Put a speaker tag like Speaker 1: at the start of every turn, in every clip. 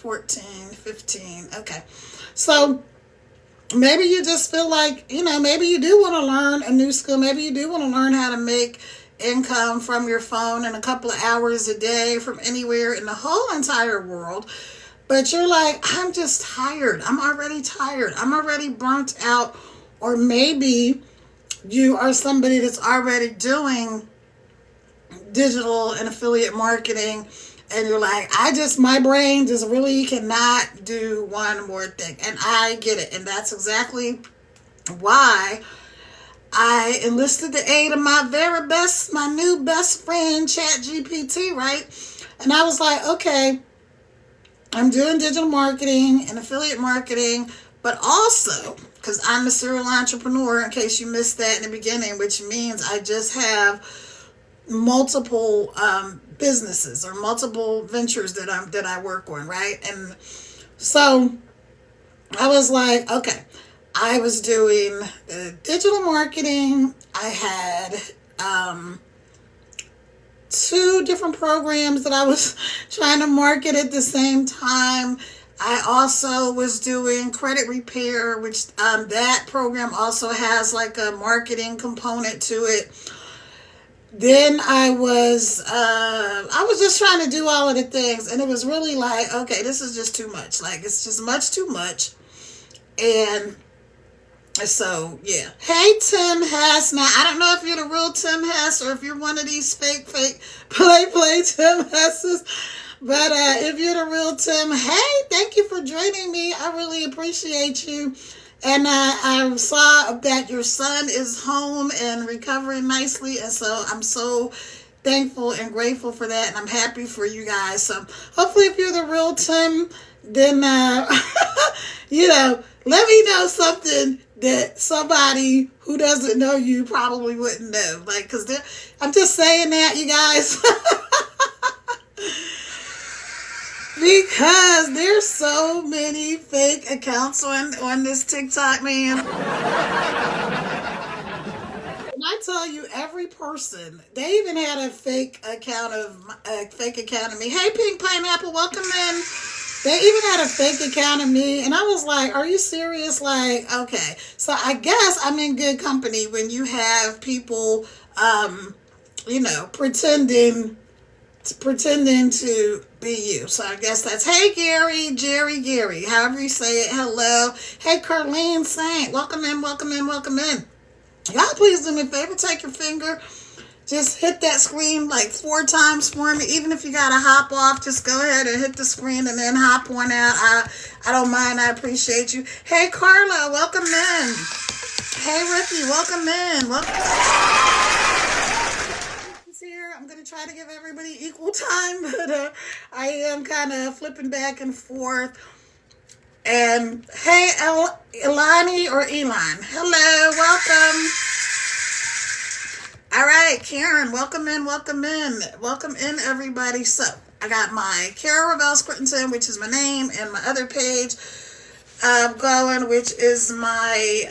Speaker 1: 14, 15. Okay. So maybe you just feel like, maybe you do want to learn a new skill. Maybe you do want to learn how to make income from your phone in a couple of hours a day from anywhere in the whole entire world. But you're like, I'm just tired. I'm already tired. I'm already burnt out. Or maybe you are somebody that's already doing digital and affiliate marketing, and you're like, my brain just really cannot do one more thing. And I get it. And that's exactly why I enlisted the aid of my new best friend, ChatGPT, right? And I was like, okay, I'm doing digital marketing and affiliate marketing, but also, because I'm a serial entrepreneur, in case you missed that in the beginning, which means I just have multiple businesses or multiple ventures that I work on, right? And so I was like, okay, I was doing digital marketing. I had two different programs that I was trying to market at the same time. I also was doing credit repair, which that program also has like a marketing component to it. Then I was just trying to do all of the things, and it was really like, okay, this is just too much. Like, it's just much too much. And so, yeah. Hey, Tim Hess. Now, I don't know if you're the real Tim Hess or if you're one of these fake, play Tim Hesses. But if you're the real Tim, hey, thank you for joining me. I really appreciate you. And I saw that your son is home and recovering nicely. And so I'm so thankful and grateful for that. And I'm happy for you guys. So hopefully if you're the real Tim, then, let me know something that somebody who doesn't know you probably wouldn't know. Like, because I'm just saying that, you guys. Because there's so many fake accounts on this TikTok, man. And I tell you, every person, they even had a fake account of me. Hey, Pink Pineapple, welcome in. They even had a fake account of me, and I was like, are you serious? Like, okay. So I guess I'm in good company when you have people, pretending to be you. So I guess that's, hey, Gary, however you say it, hello. Hey, Carlene Saint, welcome in. Y'all please do me a favor, take your finger, just hit that screen like 4 times for me. Even if you gotta hop off, just go ahead and hit the screen and then hop on out. I don't mind, I appreciate you. Hey, Carla, welcome in. Hey, Ricky, welcome in. Here. I'm going to try to give everybody equal time, but I am kind of flipping back and forth. And hey, Elani or Elon, hello, welcome. All right, Karen, welcome in, everybody. So I got my Kara Ravel Scrittenton, which is my name, and my other page going, which is my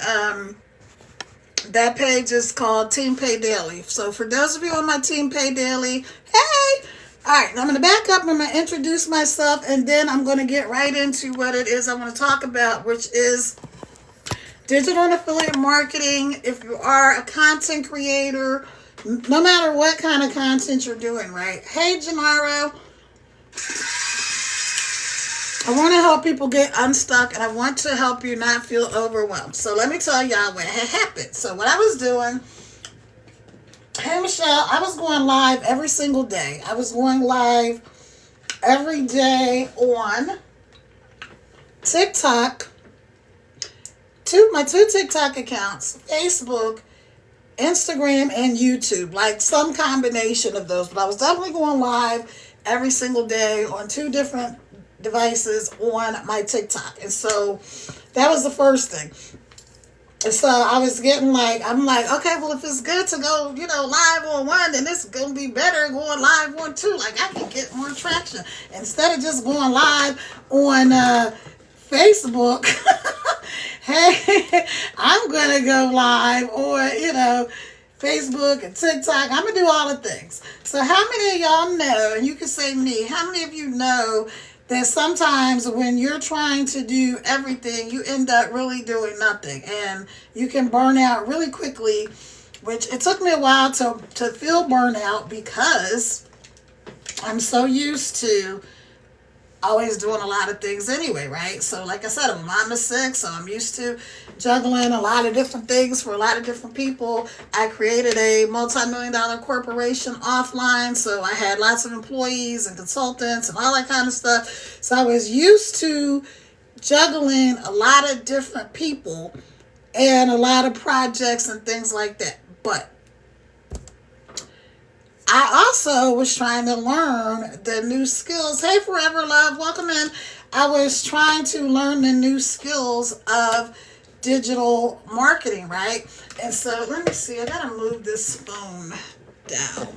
Speaker 1: that page is called Team Pay Daily. So for those of you on my Team Pay Daily, hey! Alright, I'm going to back up. I'm going to introduce myself, and then I'm going to get right into what it is I want to talk about, which is digital and affiliate marketing. If you are a content creator, no matter what kind of content you're doing, right? Hey, Gennaro. I want to help people get unstuck, and I want to help you not feel overwhelmed. So let me tell y'all what had happened. So what I was doing, hey, Michelle, I was going live every single day. I was going live every day on TikTok, my two TikTok accounts, Facebook, Instagram, and YouTube, like some combination of those. But I was definitely going live every single day on 2 different devices on my TikTok. And so that was the first thing. And so I was getting like, I'm like, okay, well, if it's good to go, live on one, then it's going to be better going live on 2. Like, I can get more traction. Instead of just going live on Facebook, hey, I'm going to go live on, Facebook and TikTok. I'm going to do all the things. So how many of y'all know, and you can say me, how many of you know that sometimes when you're trying to do everything, you end up really doing nothing. And you can burn out really quickly, which it took me a while to feel burnout because I'm so used to always doing a lot of things anyway, right? So like I said, I'm a mom of six, so I'm used to juggling a lot of different things for a lot of different people. I created a multi-million-dollar corporation offline, so I had lots of employees and consultants and all that kind of stuff. So I was used to juggling a lot of different people and a lot of projects and things like that. But I also was trying to learn the new skills. Hey, Forever Love, welcome in. I was trying to learn the new skills of digital marketing, right? And so let me see, I gotta move this phone down.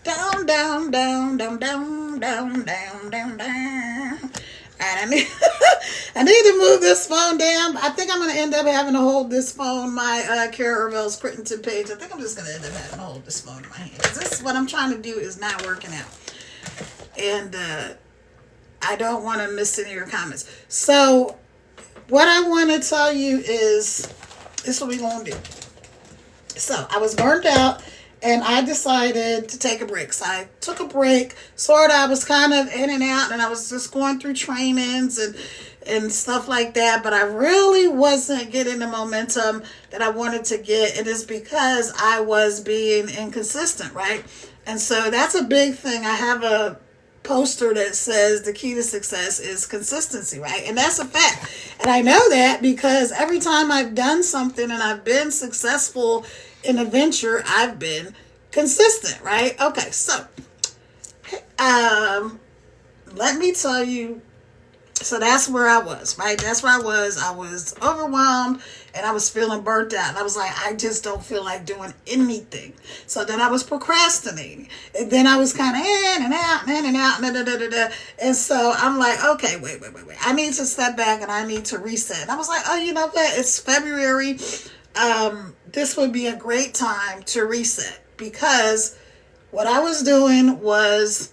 Speaker 1: Down, down, down, down, down, down, down, down, down. All right, I need to move this phone down. I think I'm going to end up having to hold this phone, my Kara Irvell's Crittenton page. I think I'm just going to end up having to hold this phone in my hand. Because this is what I'm trying to do is not working out. And I don't want to miss any of your comments. So what I want to tell you is, this is what we're going to do. So I was burnt out. And I decided to take a break. So I took a break. Sort of, I was kind of in and out, and I was just going through trainings and stuff like that. But I really wasn't getting the momentum that I wanted to get. And it's because I was being inconsistent, right? And so that's a big thing. I have a poster that says the key to success is consistency, right? And that's a fact. And I know that because every time I've done something and I've been successful in a venture, I've been consistent, right? Okay, so let me tell you. So that's where I was, right? That's where I was. I was overwhelmed and I was feeling burnt out. And I was like, I just don't feel like doing anything. So then I was procrastinating. And then I was kind of in and out, and in and out, and da, da, da, da. And so I'm like, okay, wait. I need to step back and I need to reset. And I was like, oh, you know what? It's February. This would be a great time to reset because what I was doing was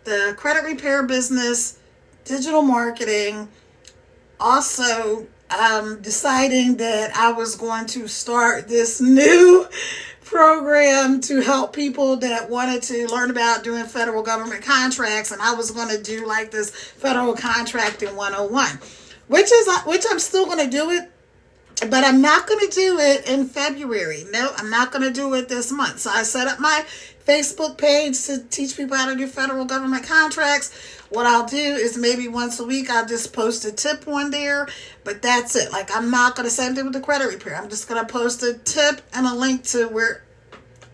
Speaker 1: the credit repair business, digital marketing, also deciding that I was going to start this new program to help people that wanted to learn about doing federal government contracts, and I was going to do like this federal contracting 101, which I'm still going to do it. But I'm not going to do it in February. No, I'm not going to do it this month. So I set up my Facebook page to teach people how to do federal government contracts. What I'll do is maybe once a week, I'll just post a tip on there. But that's it. Like, I'm not going to same thing with the credit repair. I'm just going to post a tip and a link to where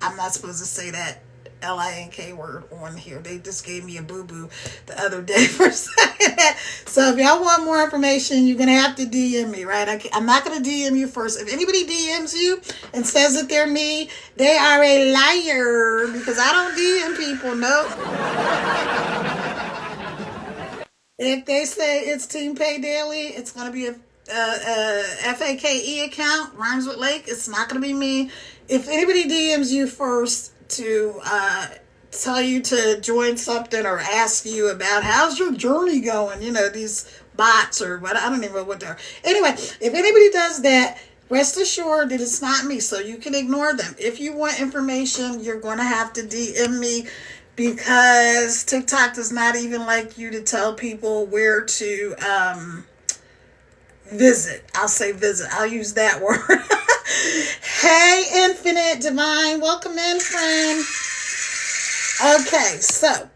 Speaker 1: I'm not supposed to say that LINK word on here. They just gave me a boo-boo the other day for saying that. So if y'all want more information, you're going to have to DM me, right? I'm not going to DM you first. If anybody DMs you and says that they're me, they are a liar because I don't DM people. Nope. If they say it's Team Pay Daily, it's going to be a FAKE account, rhymes with lake. It's not going to be me. If anybody DMs you first to tell you to join something or ask you about how's your journey going, you know, these bots or what, I don't even know what they're. Anyway, if anybody does that, rest assured that it's not me, so you can ignore them. If you want information, you're going to have to DM me because TikTok does not even like you to tell people where to visit. I'll say visit. I'll use that word. Hey, Infinite Divine. Welcome in, friend. Okay, so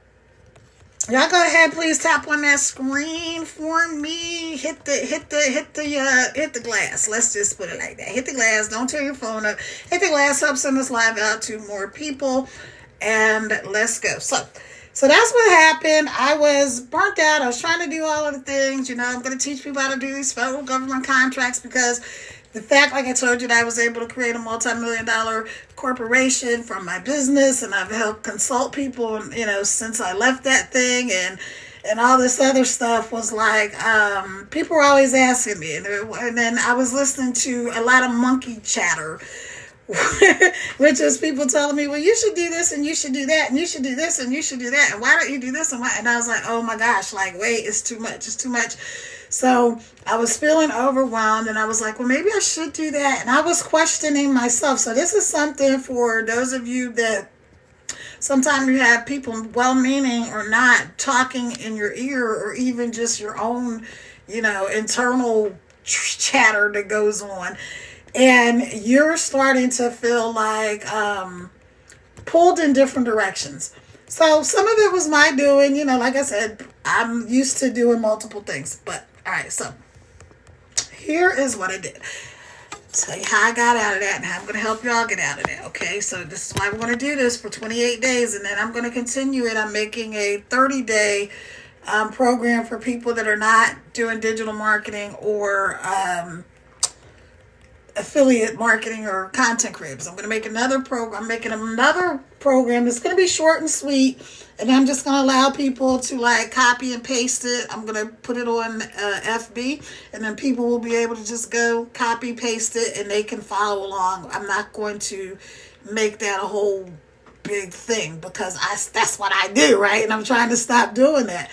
Speaker 1: y'all go ahead, please tap on that screen for me. Hit the glass. Let's just put it like that. Hit the glass. Don't turn your phone up. Hit the glass. Help send this live out to more people. And let's go. So that's what happened. I was burnt out. I was trying to do all of the things. You know, I'm going to teach people how to do these federal government contracts because the fact, like I told you, that I was able to create a multi-million-dollar corporation from my business, and I've helped consult people, you know, since I left that thing, and all this other stuff was like, people were always asking me, and then I was listening to a lot of monkey chatter which is people telling me, well, you should do this and you should do that and you should do this and you should do that. And why don't you do this? And I was like, oh my gosh, like, wait, it's too much. It's too much. So I was feeling overwhelmed and I was like, well, maybe I should do that. And I was questioning myself. So this is something for those of you that sometimes you have people, well-meaning or not, talking in your ear, or even just your own, internal chatter that goes on. And you're starting to feel like pulled in different directions. So some of it was my doing, like I said, I'm used to doing multiple things. But all right, so here is what I did. Tell you how I got out of that and how I'm going to help y'all get out of that. Okay, so this is why we're going to do this for 28 days, and then I'm going to continue it. I'm making a 30-day program for people that are not doing digital marketing or affiliate marketing or content creators. I'm going to make another program. I'm making another program that's going to be short and sweet, and I'm just going to allow people to like copy and paste it. I'm going to put it on FB, and then people will be able to just go copy, paste it, and they can follow along. I'm not going to make that a whole big thing because that's what I do, right? And I'm trying to stop doing that.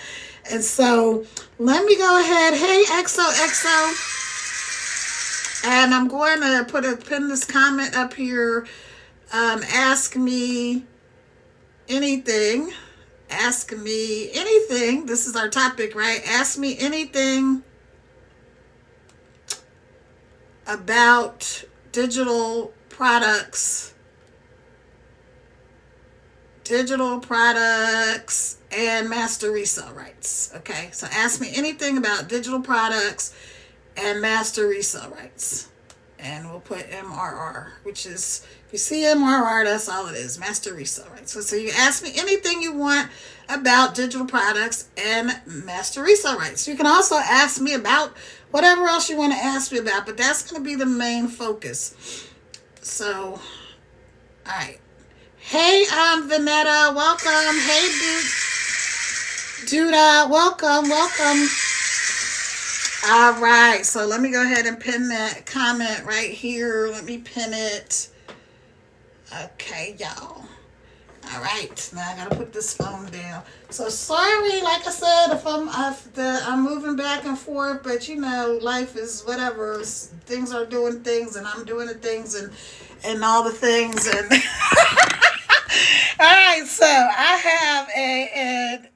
Speaker 1: And so let me go ahead. Hey, XOXO. And I'm going to pin this comment up here. Ask me anything. Ask me anything. This is our topic, right? Ask me anything about digital products. Digital products and master resale rights. Okay, so ask me anything about digital products and master resale rights. And we'll put MRR, which is, if you see MRR, that's all it is, master resale rights. So you ask me anything you want about digital products and master resale rights. You can also ask me about whatever else you want to ask me about, but that's going to be the main focus. So, all right. Hey, Vanetta, welcome. Hey, Duda, welcome. All right, so let me go ahead and pin that comment right here. Let me pin it. Okay, y'all. All right, now I gotta put this phone down. So sorry, like I said, if I'm moving back and forth, but life is whatever. Things are doing things, and I'm doing the things, and all the things, and all right. So I have an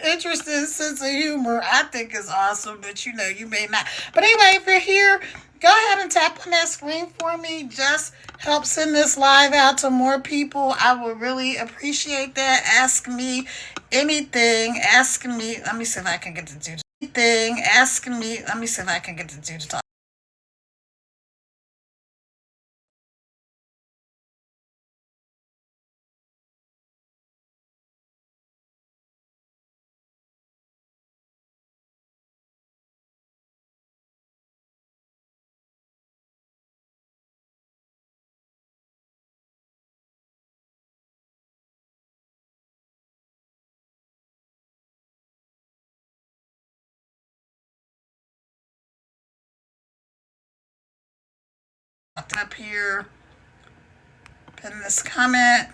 Speaker 1: interesting sense of humor. I think is awesome, but you may not. But anyway, if you're here, go ahead and tap on that screen for me. Just help send this live out to more people. I will really appreciate that. Ask me anything. Ask me. Let me see if I can get to do anything. Ask me. Let me see if I can get to do the talk. Up here, pin this comment.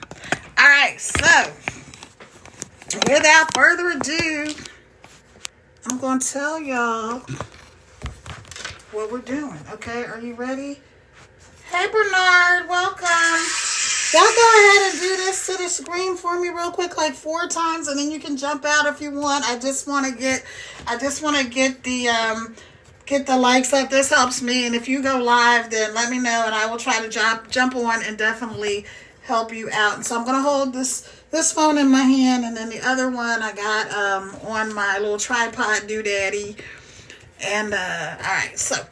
Speaker 1: All right, so without further ado, I'm going to tell y'all what we're doing. Okay, are you ready? Hey, Bernard, welcome. Y'all go ahead and do this to the screen for me real quick, like 4 times, and then you can jump out if you want. I just want to get the likes up. This helps me, and if you go live, then let me know, and I will try to jump on and definitely help you out. And so I'm gonna hold this phone in my hand, and then the other one I got on my little tripod doodaddy. And all right, so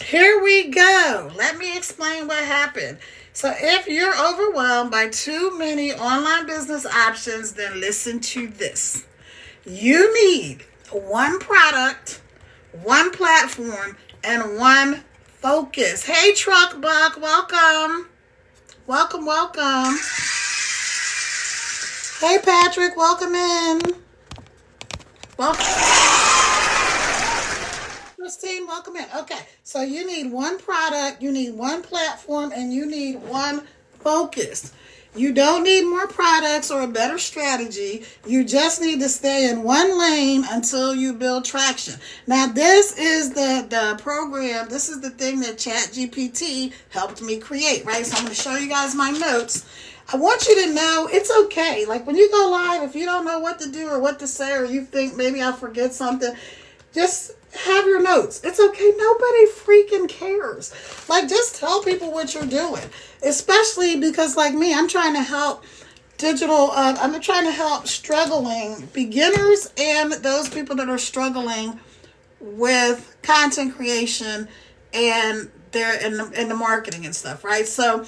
Speaker 1: here we go. Let me explain what happened. So if you're overwhelmed by too many online business options, then listen to this. You need one product, one platform, and one focus. Hey, Truck Buck, welcome. Welcome. Hey, Patrick, welcome in. Welcome. Christina, 15. Welcome in. Okay, so you need one product, you need one platform, and you need one focus. You don't need more products or a better strategy. You just need to stay in one lane until you build traction. Now, this is the program. This is the thing that ChatGPT helped me create, right? So I'm going to show you guys my notes. I want you to know it's okay. Like when you go live, if you don't know what to do or what to say, or you think maybe I'll forget something, just have your notes. It's okay. Nobody freaking cares. Like, just tell people what you're doing. Especially because, like me, I'm trying to help I'm trying to help struggling beginners and those people that are struggling with content creation and they're in the marketing and stuff, right? So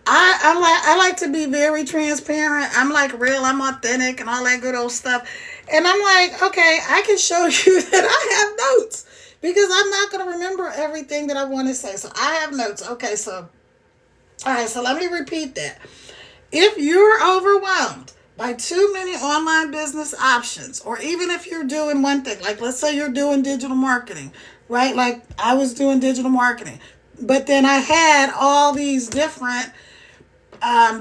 Speaker 1: I like to be very transparent. I'm like real, I'm authentic and all that good old stuff. And I'm like, okay, I can show you that I have notes because I'm not going to remember everything that I want to say. So I have notes. Okay, so, all right, so let me repeat that. If you're overwhelmed by too many online business options, or even if you're doing one thing, like let's say you're doing digital marketing, right? Like I was doing digital marketing, but then I had all these different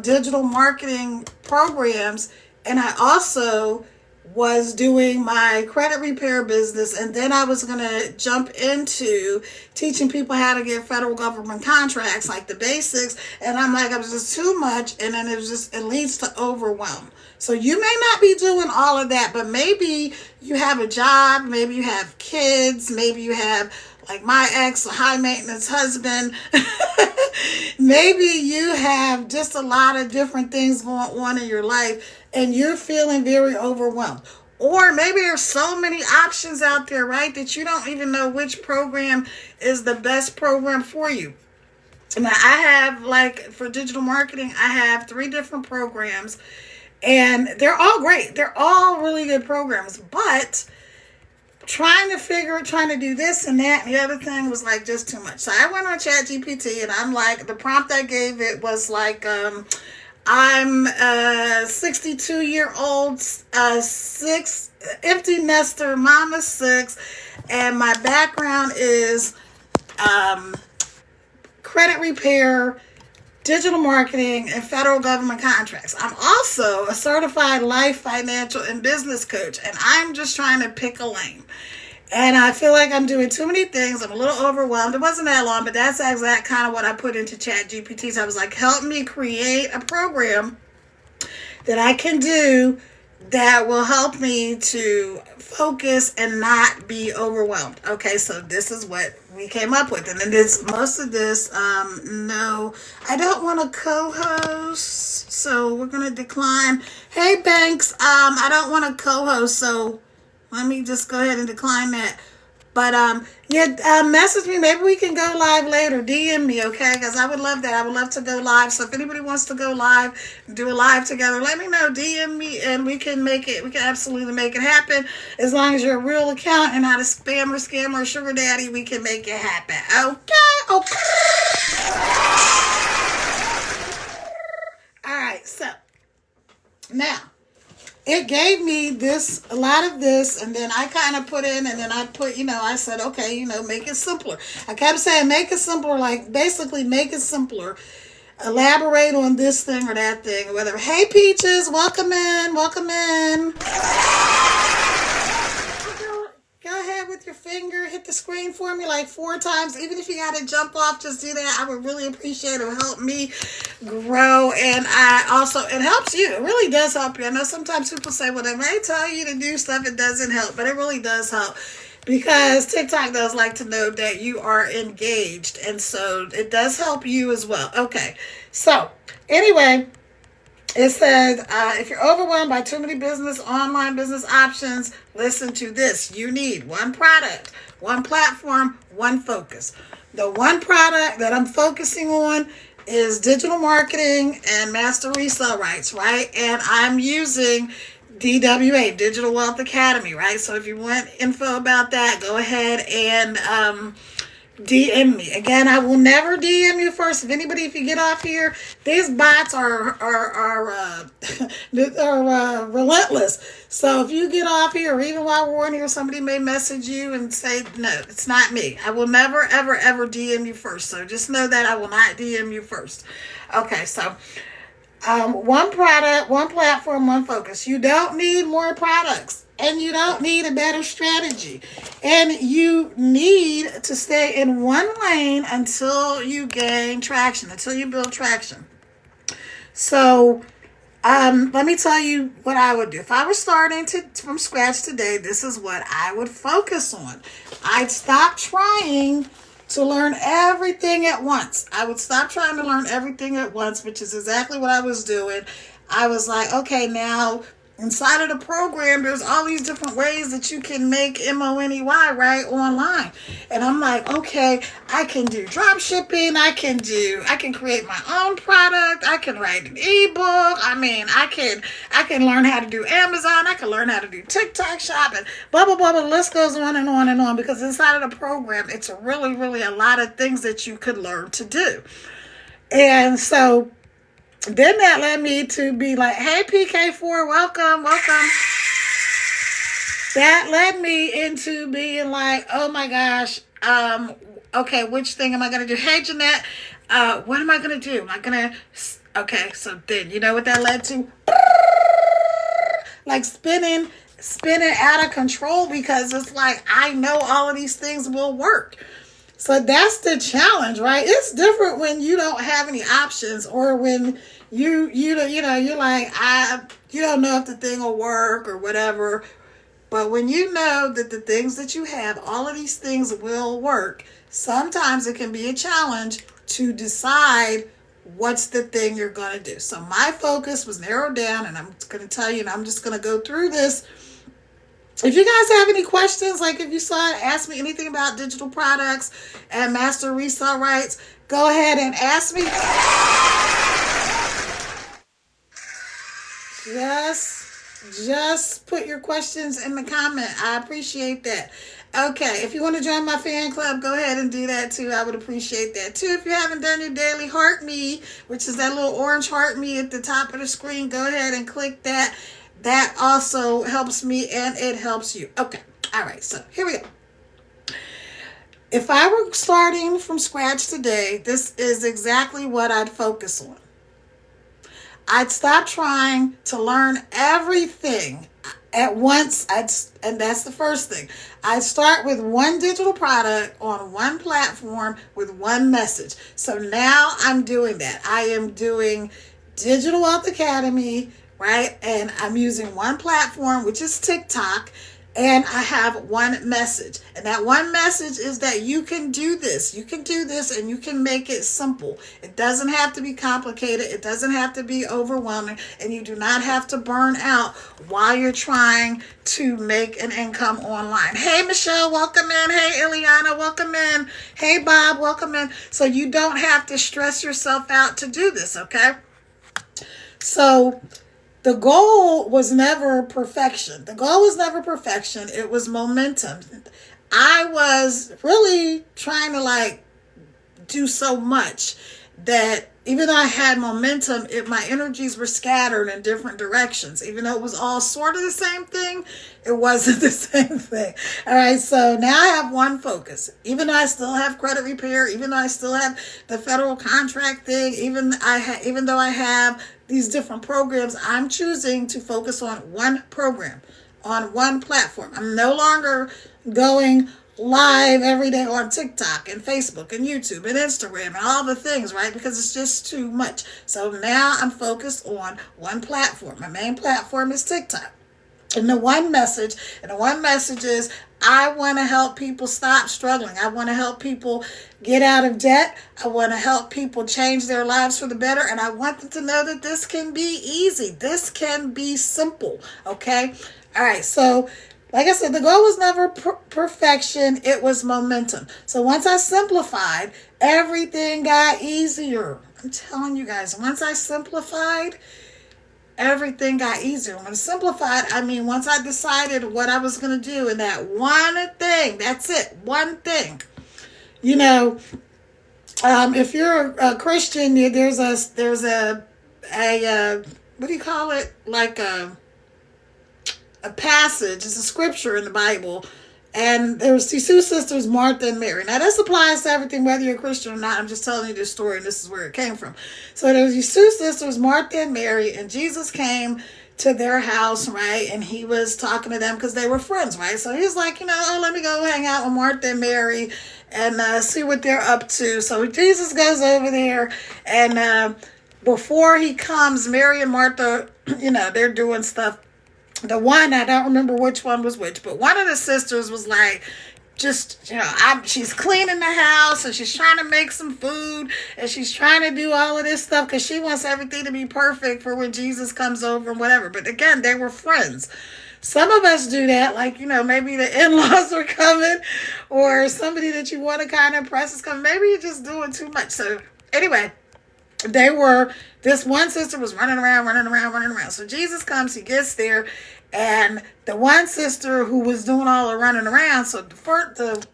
Speaker 1: digital marketing programs, and I also was doing my credit repair business, and then I was going to jump into teaching people how to get federal government contracts, like the basics, and I'm like, it was just too much, and then it leads to overwhelm. So you may not be doing all of that, but maybe you have a job, maybe you have kids, maybe you have, like my ex, a high maintenance husband. Maybe you have just a lot of different things going on in your life and you're feeling very overwhelmed. Or maybe there's so many options out there, right, that you don't even know which program is the best program for you. Now, I have, like, for digital marketing, I have 3 different programs, and they're all great. They're all really good programs, but trying to do this and that and the other thing was like just too much. So I went on ChatGPT and I'm like, the prompt I gave it was like, I'm a 62-year-old, empty nester, mom of 6, and my background is credit repair, digital marketing, and federal government contracts. I'm also a certified life, financial, and business coach, and I'm just trying to pick a lane. And I feel like I'm doing too many things. I'm a little overwhelmed. It wasn't that long, but that's exact kind of what I put into ChatGPT. So I was like, help me create a program that I can do that will help me to focus and not be overwhelmed. Okay, so this is what we came up with. And then most of this, no, I don't want to co-host, so we're going to decline. Hey, Banks, I don't want to co-host, so let me just go ahead and decline that. But, message me. Maybe we can go live later. DM me, okay? Because I would love that. I would love to go live. So if anybody wants to go live, do a live together, let me know. DM me, and we can make it. We can absolutely make it happen. As long as you're a real account and not a spammer, scammer, sugar daddy, we can make it happen. Okay? Okay. All right. So, now, it gave me a lot of this, and then I kind of put in, and then I put, I said, okay, make it simpler. I kept saying, make it simpler, like basically make it simpler. Elaborate on this thing or that thing, or whatever. Hey, Peaches, welcome in, welcome in. Go ahead with your finger, hit the screen for me like 4 times. Even if you got to jump off, just do that. I would really appreciate it. It would help me grow. And it helps you. It really does help you. I know sometimes people say, well, they may tell you to do stuff, it doesn't help. But it really does help. Because TikTok does like to know that you are engaged. And so it does help you as well. Okay. So, anyway, it says, if you're overwhelmed by too many online business options, listen to this. You need one product, one platform, one focus. The one product that I'm focusing on is digital marketing and master resale rights, right? And I'm using DWA, Digital Wealth Academy, right? So if you want info about that, go ahead and DM me. Again, I will never DM you first. If you get off here, these bots are relentless. So if you get off here, or even while we're on here, somebody may message you and say, no, it's not me. I will never, ever, ever DM you first. So just know that I will not DM you first. Okay, so one product, one platform, one focus. You don't need more products, and you don't need a better strategy, and you need to stay in one lane until you gain traction, until you build traction. So let me tell you what I would do. If I were starting from scratch today, this is what I would focus on. I'd stop trying to learn everything at once. I would stop trying to learn everything at once, which is exactly what I was doing. I was like, okay, now inside of the program, there's all these different ways that you can make money, right, online. And I'm like, okay, I can do drop shipping. I can create my own product. I can write an ebook. I can learn how to do Amazon. I can learn how to do TikTok shop, and blah, blah, blah. The list goes on and on and on, because inside of the program, it's really, really a lot of things that you could learn to do. And so then that led me to be like, hey, PK4, welcome. That led me into being like, oh my gosh, okay, which thing am I going to do? Hey, Jeanette, what am I going to do? Okay, so then, you know what that led to? Like spinning out of control, because it's like, I know all of these things will work. So that's the challenge, right? It's different when you don't have any options, or when you're like, you don't know if the thing will work or whatever. But when you know that the things that you have, all of these things will work, sometimes it can be a challenge to decide what's the thing you're going to do. So my focus was narrowed down, and I'm going to tell you, and I'm just going to go through this. If you guys have any questions, like if you ask me anything about digital products and master resale rights, go ahead and ask me. Just put your questions in the comment. I appreciate that. Okay, if you want to join my fan club, go ahead and do that too. I would appreciate that too. If you haven't done your daily heart me, which is that little orange heart me at the top of the screen, go ahead and click that. That also helps me, and it helps you. Okay, all right, so here we go. If I were starting from scratch today, this is exactly what I'd focus on. I'd stop trying to learn everything at once, and that's the first thing. I'd start with one digital product on one platform with one message. So now I'm doing that. I am doing Digital Wealth Academy, right? And I'm using one platform, which is TikTok, and I have one message. And that one message is that you can do this. You can do this, and you can make it simple. It doesn't have to be complicated. It doesn't have to be overwhelming, and you do not have to burn out while you're trying to make an income online. Hey, Michelle, welcome in. Hey, Ileana, welcome in. Hey, Bob, welcome in. So you don't have to stress yourself out to do this, okay? So the goal was never perfection. It was momentum. I was really trying to do so much that even though I had momentum, my energies were scattered in different directions. Even though it was all sort of the same thing, it wasn't the same thing. All right, so now I have one focus. Even though I still have credit repair, even though I still have the federal contract thing, even though I have these different programs, I'm choosing to focus on one program, on one platform. I'm no longer going live every day on TikTok and Facebook and YouTube and Instagram and all the things, right? Because it's just too much. So now I'm focused on one platform. My main platform is TikTok. And the one message is, I want to help people stop struggling. I want to help people get out of debt. I want to help people change their lives for the better. And I want them to know that this can be easy. This can be simple. Okay? All right. So, like I said, the goal was never perfection. It was momentum. So once I simplified, everything got easier. I'm telling you guys, once I simplified, everything got easier. When I simplified, I mean, once I decided what I was going to do, and that one thing, that's it, one thing, You know, if you're a Christian, there's a what do you call it? Like a passage. It's a scripture in the Bible. And there was these two sisters, Martha and Mary. Now this applies to everything, whether you're a Christian or not. I'm just telling you this story, and this is where it came from. So there was these two sisters, Martha and Mary, and Jesus came to their house, right? And he was talking to them because they were friends, right? So he's like, oh, let me go hang out with Martha and Mary and see what they're up to. So Jesus goes over there, and before he comes, Mary and Martha, they're doing stuff. The one, I don't remember which one was which, but one of the sisters was like, she's cleaning the house and she's trying to make some food and she's trying to do all of this stuff because she wants everything to be perfect for when Jesus comes over and whatever. But again, they were friends. Some of us do that, like, maybe the in-laws are coming or somebody that you want to kind of impress is coming. Maybe you're just doing too much. So anyway, this one sister was running around. So Jesus comes, he gets there, and the one sister who was doing all the running around, so the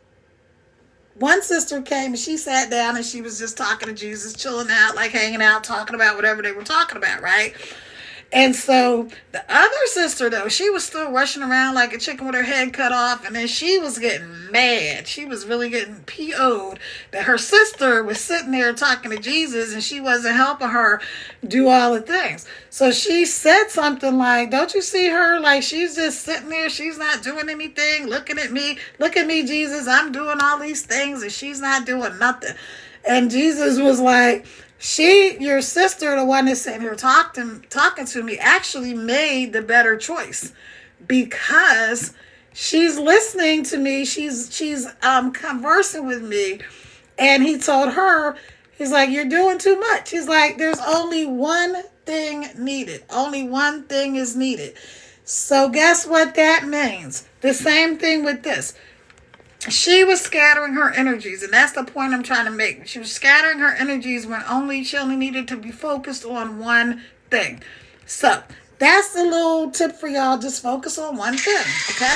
Speaker 1: one sister came and she sat down and she was just talking to Jesus, chilling out, like hanging out, talking about whatever they were talking about, right? And so the other sister, though, she was still rushing around like a chicken with her head cut off. And then she was getting mad. She was really getting PO'd that her sister was sitting there talking to Jesus and she wasn't helping her do all the things. So she said something like, don't you see her? Like, she's just sitting there. She's not doing anything. Looking at me. Look at me, Jesus. I'm doing all these things and she's not doing nothing. And Jesus was like, your sister, the one that's sitting here talking to me, actually made the better choice because she's listening to me. She's conversing with me. And he told her, he's like, you're doing too much. He's like, there's only one thing needed. Only one thing is needed. So guess what that means? The same thing with this. She was scattering her energies, and that's the point I'm trying to make. She was scattering her energies when she only needed to be focused on one thing. So that's the little tip for y'all. Just focus on one thing, okay?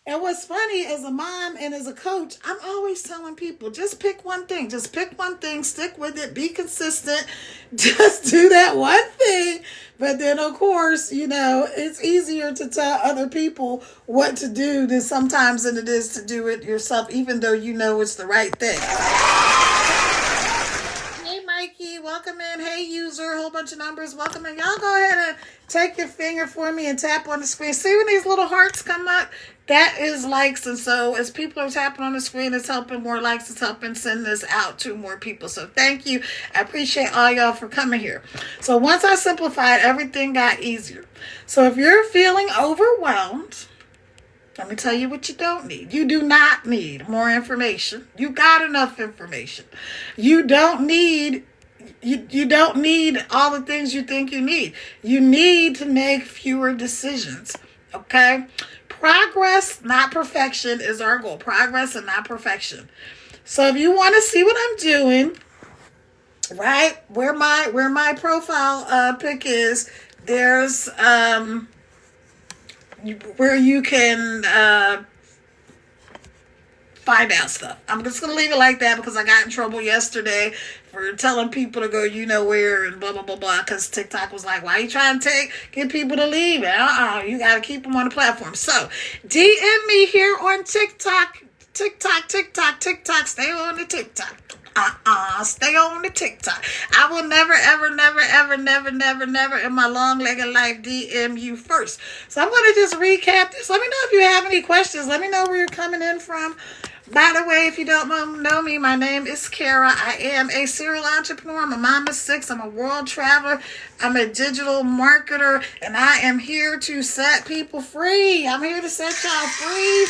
Speaker 1: And what's funny, as a mom and as a coach, I'm always telling people, just pick one thing. Just pick one thing, stick with it, be consistent. Just do that one thing. But then, of course, it's easier to tell other people what to do than it is to do it yourself, even though you know it's the right thing. Hey, Mikey, welcome in. Hey, user, a whole bunch of numbers. Welcome in. Y'all go ahead and take your finger for me and tap on the screen. See when these little hearts come up? That is likes, and so as people are tapping on the screen, it's helping more likes, it's helping send this out to more people. So thank you. I appreciate all y'all for coming here. So once I simplified, everything got easier. So if you're feeling overwhelmed, let me tell you what you don't need. You do not need more information. You got enough information. You don't need all the things you think you need. You need to make fewer decisions, okay? Progress, not perfection, is our goal. Progress and not perfection. So if you want to see what I'm doing, right, where my profile pic is, there's where you can find out stuff. I'm just going to leave it like that because I got in trouble yesterday for telling people to go where and blah, blah, blah, blah, because TikTok was like, why are you trying to get people to leave? You got to keep them on the platform. So, DM me here on TikTok. TikTok. Stay on the TikTok. Stay on the TikTok. I will never, ever, never in my long-legged life DM you first. So I'm going to just recap this. Let me know if you have any questions. Let me know where you're coming in from. By the way, if you don't know me, my name is Kara. I am a serial entrepreneur. I'm a mom of 6. I'm a world traveler. I'm a digital marketer. And I am here to set people free. I'm here to set y'all free.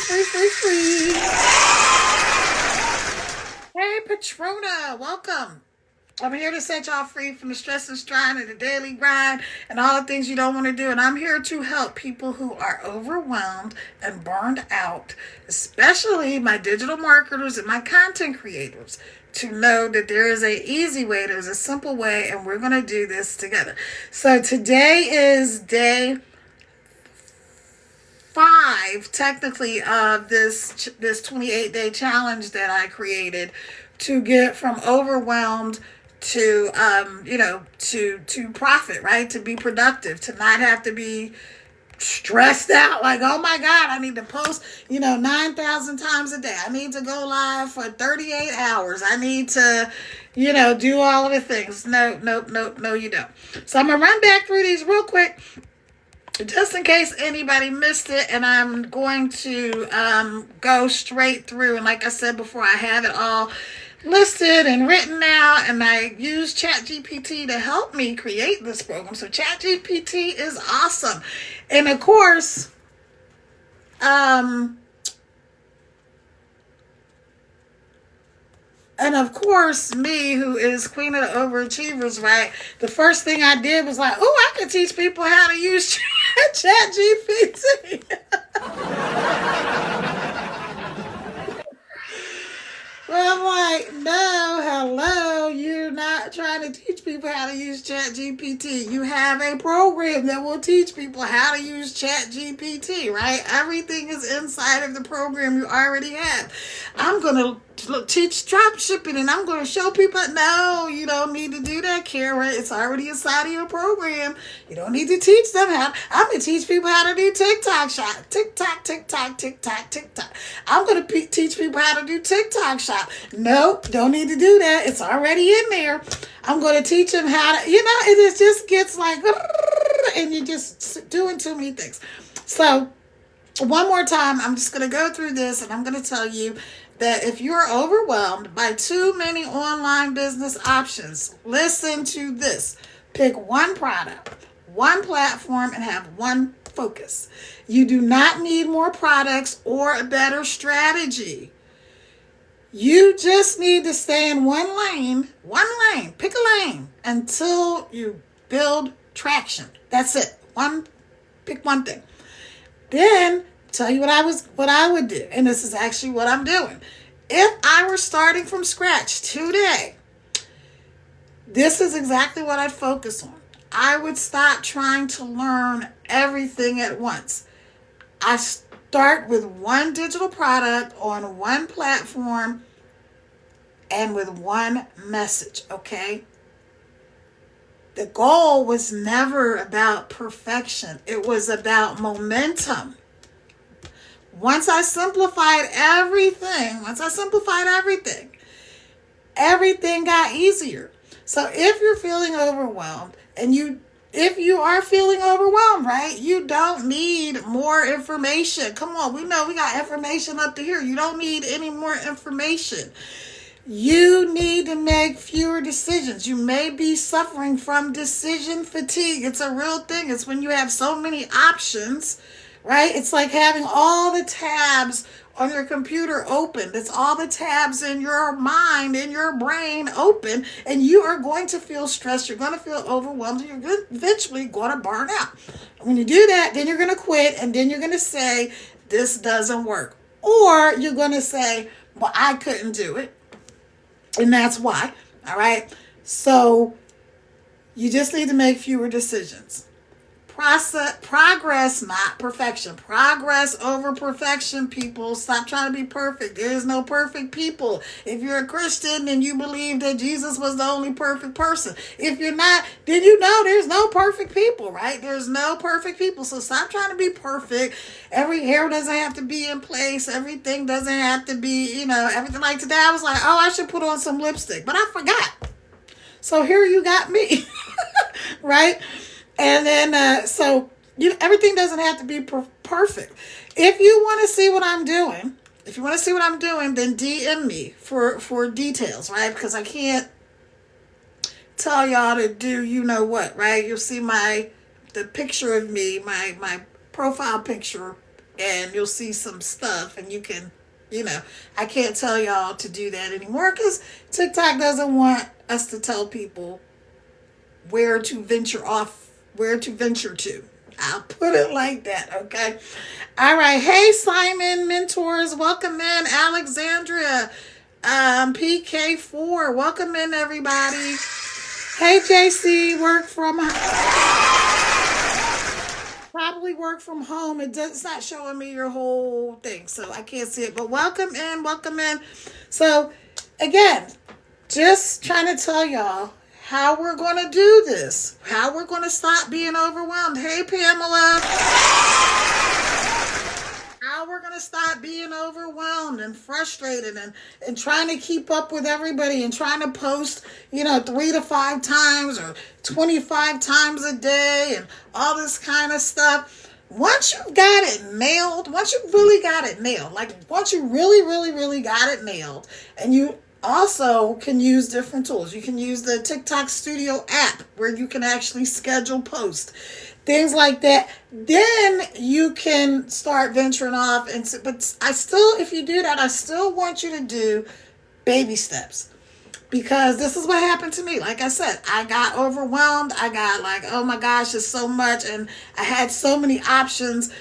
Speaker 1: Hey, Patrona. Welcome. I'm here to set y'all free from the stress and strain and the daily grind and all the things you don't want to do. And I'm here to help people who are overwhelmed and burned out, especially my digital marketers and my content creators, to know that there is an easy way, there's a simple way, and we're going to do this together. So today is day 5 5 technically of this 28-day challenge that I created to get from overwhelmed to to profit, right? To be productive, to not have to be stressed out like, oh my God, I need to post 9,000 times a day. I need to go live for 38 hours. I need to do all of the things. No, you don't. So I'm gonna run back through these real quick just in case anybody missed it, and I'm going to go straight through. And like I said before, I have it all listed and written out, and I use ChatGPT to help me create this program. So ChatGPT is awesome. And of course, me, who is queen of the overachievers, right? The first thing I did was like, oh, I could teach people how to use ChatGPT. Well, I'm like, no, hello, you're not trying to teach people how to use ChatGPT. You have a program that will teach people how to use ChatGPT, right? Everything is inside of the program you already have. I'm going to teach drop shipping, and I'm going to show people, no, you don't need to do that, Kara. It's already inside of your program. You don't need to teach them how. I'm going to teach people how to do TikTok shop. TikTok. I'm going to teach people how to do TikTok shop. Nope, don't need to do that. It's already in there. I'm going to teach them how to, it just gets like, and you're just doing too many things. So one more time, I'm just going to go through this, and I'm going to tell you that if you're overwhelmed by too many online business options, listen to this. Pick one product, one platform, and have one focus. You do not need more products or a better strategy. You just need to stay in one lane, pick a lane until you build traction. That's it. Pick one thing. Then tell you what I would do. And this is actually what I'm doing. If I were starting from scratch today, this is exactly what I'd focus on. I would stop trying to learn everything at once. I start with one digital product on one platform and with one message, okay? The goal was never about perfection. It was about momentum. Once I simplified everything, everything got easier. So if you're feeling overwhelmed, if you are feeling overwhelmed, right, you don't need more information. Come on, we know we got information up to here. You don't need any more information. You need to make fewer decisions. You may be suffering from decision fatigue. It's a real thing. It's when you have so many options, right? It's like having all the tabs on your computer open. It's all the tabs in your mind, in your brain open, and you are going to feel stressed. You're going to feel overwhelmed. And you're eventually going to burn out. When you do that, then you're going to quit, and then you're going to say, this doesn't work. Or you're going to say, well, I couldn't do it. And that's why. All right. So you just need to make fewer decisions. Progress, not perfection. Progress over perfection, people. Stop trying to be perfect. There is no perfect people. If you're a Christian and you believe that Jesus was the only perfect person. If you're not, then you know there's no perfect people, right? There's no perfect people. So stop trying to be perfect. Every hair doesn't have to be in place. Everything doesn't have to be, everything. Like today I was like, oh, I should put on some lipstick, but I forgot. So here you got me, right? And then, everything doesn't have to be perfect. If you want to see what I'm doing, then DM me for details, right? Because I can't tell y'all to do what, right? You'll see the picture of me, my profile picture, and you'll see some stuff, and you can, I can't tell y'all to do that anymore because TikTok doesn't want us to tell people where to venture to. I'll put it like that, okay? All right. Hey, Simon Mentors. Welcome in. Alexandria. PK4. Welcome in, everybody. Hey, JC. Work from probably work from home. It's not showing me your whole thing, so I can't see it. But welcome in, welcome in. So again, just trying to tell y'all how we're going to do this, how we're going to stop being overwhelmed. Hey, Pamela. How we're going to stop being overwhelmed and frustrated and trying to keep up with everybody and trying to post, 3 to 5 times or 25 times a day and all this kind of stuff. Once you got it nailed, once you really got it nailed, like once you really, really, really got it nailed, and you also can use different tools. You can use the TikTok Studio app where you can actually schedule posts, things like that. Then you can start venturing off. But I still, if you do that, I still want you to do baby steps. Because this is what happened to me. Like I said, I got overwhelmed. I got like, oh my gosh, it's so much. And I had so many options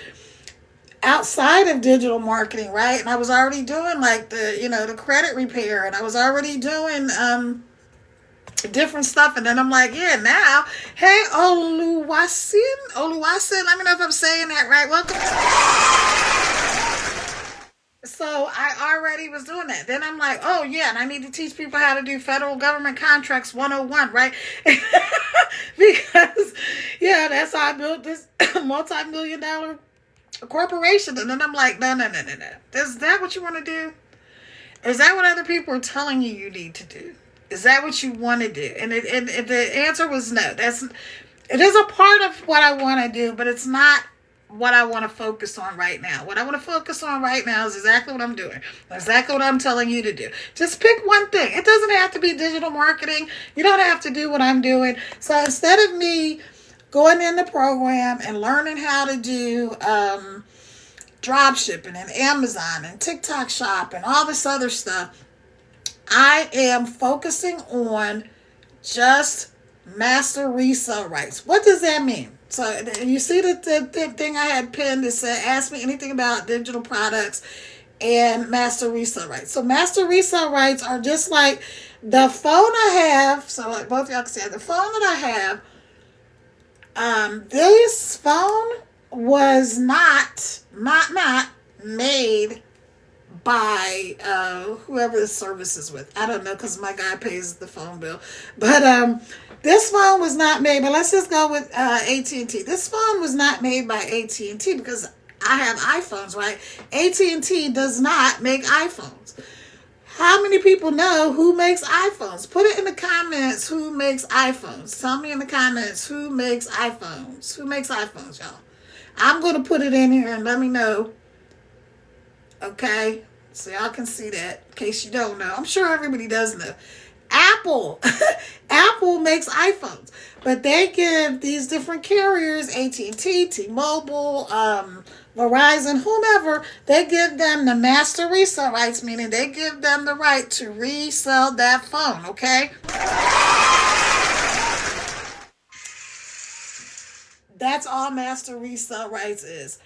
Speaker 1: outside of digital marketing, right? And I was already doing like the credit repair, and I was already doing different stuff. And then I'm like, yeah, now, hey, Oluwasin, let me know if I'm saying that right. Welcome. So I already was doing that. Then I'm like, oh yeah, and I need to teach people how to do federal government contracts 101, right? Because yeah, that's how I built this multi-million-dollar corporation. And then I'm like, no. Is that what you want to do? Is that what other people are telling you need to do? Is that what you want to do? And the answer was no. It is a part of what I want to do, but it's not what I want to focus on right now. What I want to focus on right now is exactly what I'm doing. Exactly what I'm telling you to do. Just pick one thing. It doesn't have to be digital marketing. You don't have to do what I'm doing. So instead of me going in the program and learning how to do drop shipping and Amazon and TikTok shop and all this other stuff, I am focusing on just master resale rights. What does that mean? So you see the thing I had pinned that said, ask me anything about digital products and master resale rights. So master resale rights are just like the phone I have. So like both of y'all can see the phone that I have. This phone was not made by whoever the service is with. I don't know, because my guy pays the phone bill. But this phone was not made, but let's just go with AT&T. This phone was not made by AT&T because I have iPhones, right? AT&T does not make iPhones. How many people know who makes iPhones? Put it in the comments, who makes iPhones. Tell me in the comments who makes iPhones. Who makes iPhones, y'all? I'm going to put it in here and let me know. Okay? So y'all can see that in case you don't know. I'm sure everybody does know. Apple. Apple makes iPhones. But they give these different carriers, AT&T, T-Mobile, Verizon, whomever, they give them the master resale rights, meaning they give them the right to resell that phone, okay? That's all master resale rights is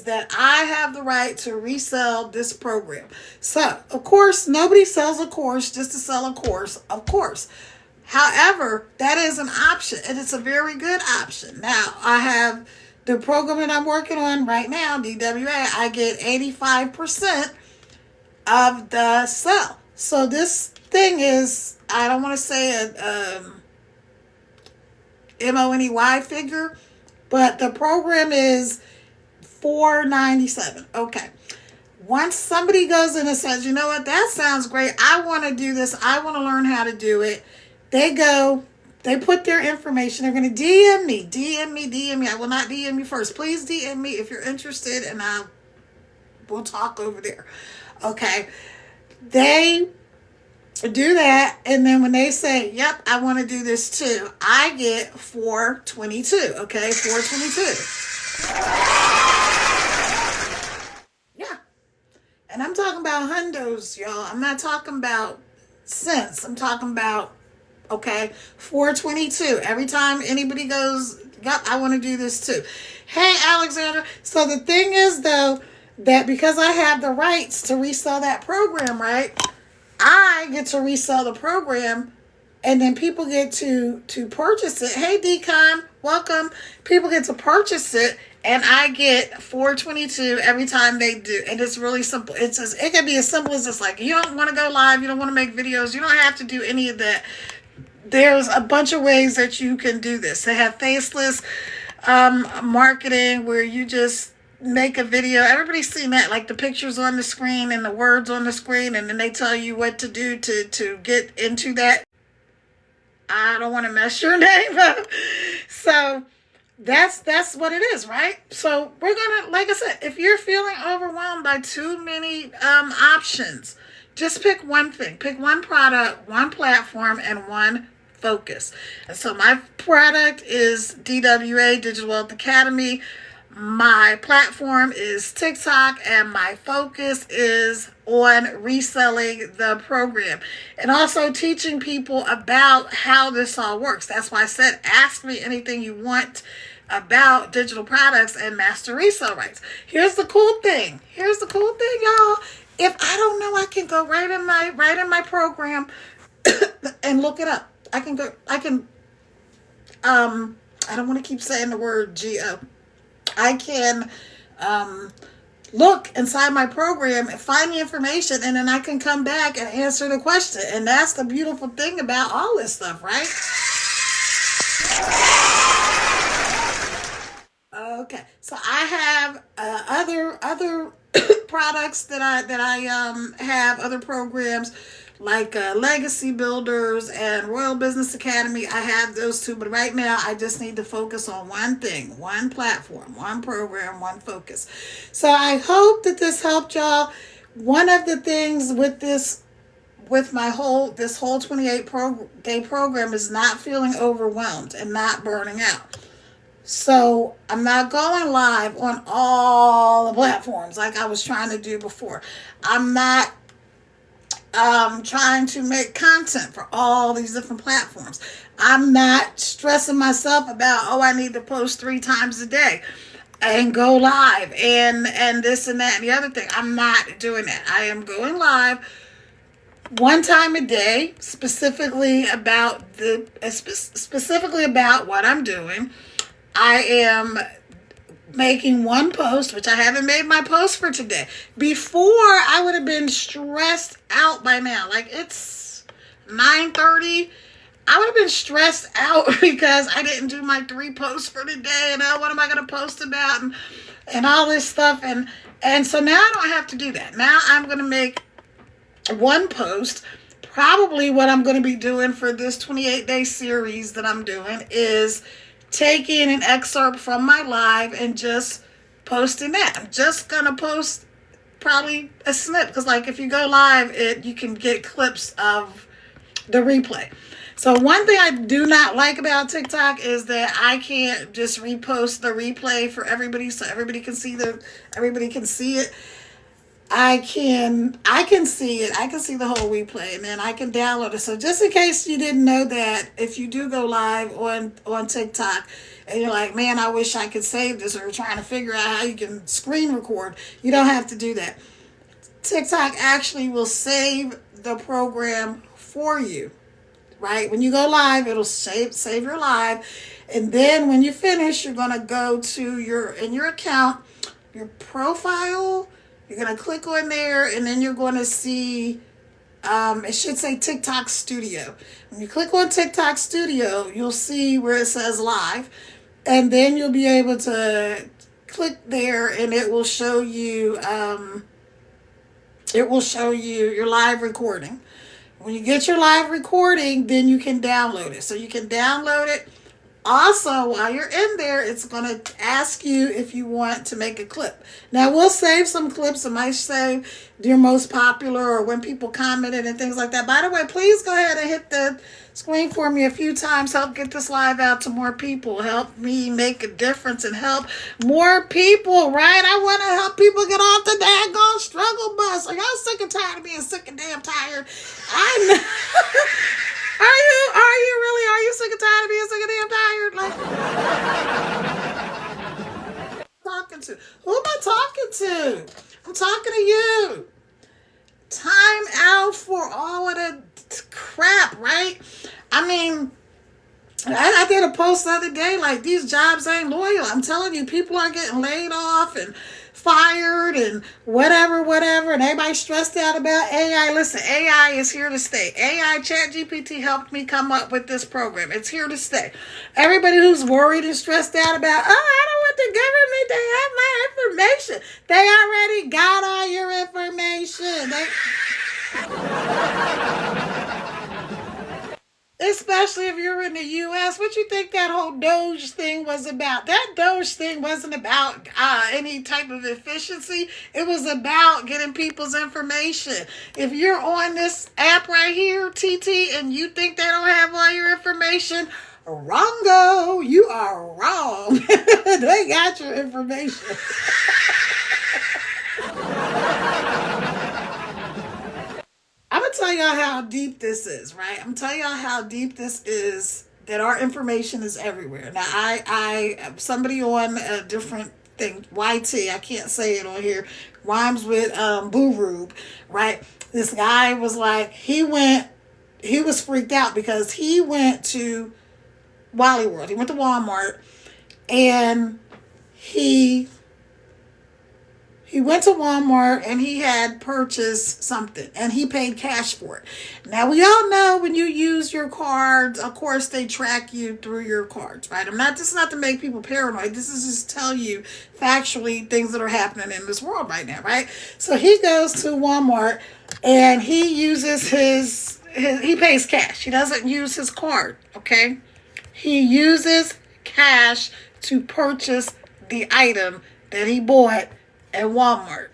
Speaker 1: that I have the right to resell this program. So, of course, nobody sells a course just to sell a course, of course. However, that is an option, and it's a very good option. Now, I have the program that I'm working on right now, DWA, I get 85% of the sell. So this thing is, I don't want to say a MONEY figure, but the program is $497. Okay. Once somebody goes in and says, you know what, that sounds great. I want to do this. I want to learn how to do it. They go, they put their information. They're going to DM me. I will not DM you first. Please DM me if you're interested, and we'll talk over there. Okay. They do that, and then when they say, yep, I want to do this too, I get $422. Okay, $422. Yeah. And I'm talking about hundos, y'all. I'm not talking about cents. I'm talking about, okay, $422. Every time anybody goes, yep, I want to do this too. Hey, Alexander. So the thing is, though, that because I have the rights to resell that program, right, I get to resell the program, and then people get to purchase it. Hey, Decon, welcome. People get to purchase it, and I get 422 every time they do. And it's really simple. It can be as simple as this, like, you don't want to go live, you don't want to make videos, you don't have to do any of that. There's a bunch of ways that you can do this. They have faceless marketing, where you just make a video. Everybody's seen that, like the pictures on the screen and the words on the screen, and then they tell you what to do to get into that. I don't want to mess your name up. So that's what it is, right? So we're gonna, like I said, if you're feeling overwhelmed by too many options, just pick one thing. Pick one product, one platform, and one focus. And so my product is DWA, Digital Wealth Academy. My platform is TikTok, and my focus is on reselling the program and also teaching people about how this all works. That's why I said, ask me anything you want about digital products and master resale rights. Here's the cool thing. Y'all. If I don't know, I can go right in my program and look it up. I don't want to keep saying the word GO. I can look inside my program and find the information, and then I can come back and answer the question. And that's the beautiful thing about all this stuff, right? Okay, so I have other products that I have, other programs like Legacy Builders and Royal Business Academy. I have those two, but right now I just need to focus on one thing, one platform, one program, one focus. So I hope that this helped y'all. One of the things with this whole 28-day program is not feeling overwhelmed and not burning out. So I'm not going live on all the platforms like I was trying to do before. I'm not trying to make content for all these different platforms. I'm not stressing myself about, I need to post 3 times a day and go live and this and that and the other thing. I'm not doing that. I am going live one time a day, specifically about what I'm doing. I am making one post, which I haven't made my post for today. Before, I would have been stressed out by now. Like, it's 9:30. I would have been stressed out because I didn't do my 3 posts for the day, and what am I going to post about, and all this stuff. And so now I don't have to do that. Now I'm going to make one post. Probably what I'm going to be doing for this 28-day series that I'm doing is taking an excerpt from my live and just posting that. I'm just going to post probably a snip, because like if you go live, you can get clips of the replay. So one thing I do not like about TikTok is that I can't just repost the replay for everybody so everybody can see it. I can see it. I can see the whole replay, and then I can download it. So just in case you didn't know that, if you do go live on TikTok and you're like, man, I wish I could save this, or you're trying to figure out how you can screen record, you don't have to do that. TikTok actually will save the program for you, right? When you go live, it'll save your live. And then when you finish, you're going to go to your account, your profile. You're going to click on there, and then you're going to see, it should say TikTok Studio. When you click on TikTok Studio, you'll see where it says live, and then you'll be able to click there, and it will show you your live recording. When you get your live recording, then you can download it. So you can download it. Also, while you're in there, it's going to ask you if you want to make a clip. Now, we'll save some clips. It might save your most popular or when people commented and things like that. By the way, please go ahead and hit the screen for me a few times. Help get this live out to more people. Help me make a difference and help more people, right? I want to help people get off the daggone struggle bus. Are y'all sick and tired of being sick and damn tired? I know. Are you really? Are you sick and tired of being sick and damn tired? Like, talking to? Who am I talking to? I'm talking to you. Time out for all of the crap, right? I mean, I did a post the other day, like, these jobs ain't loyal. I'm telling you, people are getting laid off and fired and whatever, and everybody's stressed out about AI. Listen, AI is here to stay. AI, ChatGPT helped me come up with this program. It's here to stay. Everybody who's worried and stressed out about, I don't want the government to have my information. They already got all your information. Especially if you're in the U.S. What you think that whole Doge thing was about? That Doge thing wasn't about any type of efficiency. It was about getting people's information. If you're on this app right here, TT, and you think they don't have all your information, wrongo. You are wrong. They got your information. I'm going to tell y'all how deep this is, right? I'm telling y'all how deep this is, that our information is everywhere. Now, I somebody on a different thing, YT, I can't say it on here, rhymes with Boo right? This guy was like, he was freaked out because he went to Wally World. He went to Walmart, and he went to Walmart and he had purchased something and he paid cash for it. Now, we all know when you use your cards, of course, they track you through your cards, right? This is not to make people paranoid. This is just tell you factually things that are happening in this world right now, right? So he goes to Walmart and he uses he pays cash. He doesn't use his card, okay? He uses cash to purchase the item that he bought at Walmart.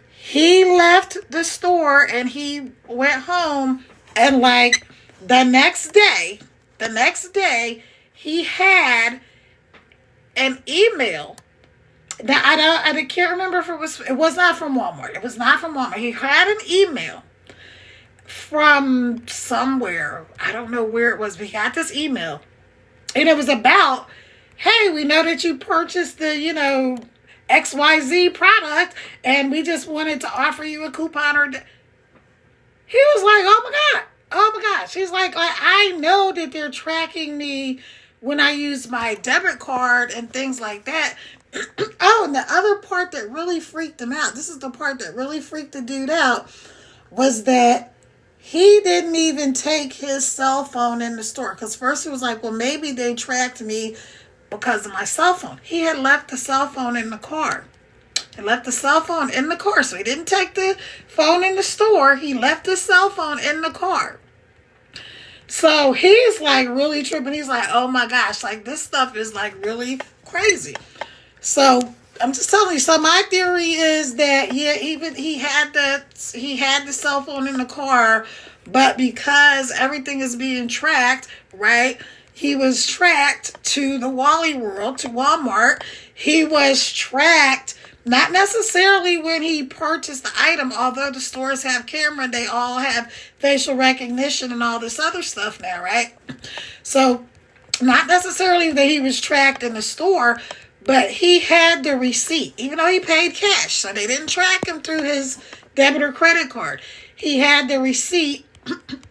Speaker 1: He left the store and he went home, and like the next day, he had an email. Now I can't remember if it was not from Walmart. It was not from Walmart. He had an email from somewhere. I don't know where it was, but he got this email, and it was about, hey, we know that you purchased the, XYZ product, and we just wanted to offer you a coupon. He was like, oh my gosh. He's like, I know that they're tracking me when I use my debit card and things like that. Oh, and the other part that really freaked him out, this is the part that really freaked the dude out, was that he didn't even take his cell phone in the store. Because first he was like, well, maybe they tracked me because of my cell phone. He had left the cell phone in the car. So he didn't take the phone in the store. He left the cell phone in the car. So he's like really tripping. He's like, oh my gosh, like this stuff is like really crazy. So I'm just telling you. So my theory is that even he had the cell phone in the car, but because everything is being tracked, right? He was tracked to the Wally World, to Walmart. He was tracked, not necessarily when he purchased the item, although the stores have camera, they all have facial recognition and all this other stuff now, right? So, not necessarily that he was tracked in the store, but he had the receipt, even though he paid cash. So they didn't track him through his debit or credit card. He had the receipt.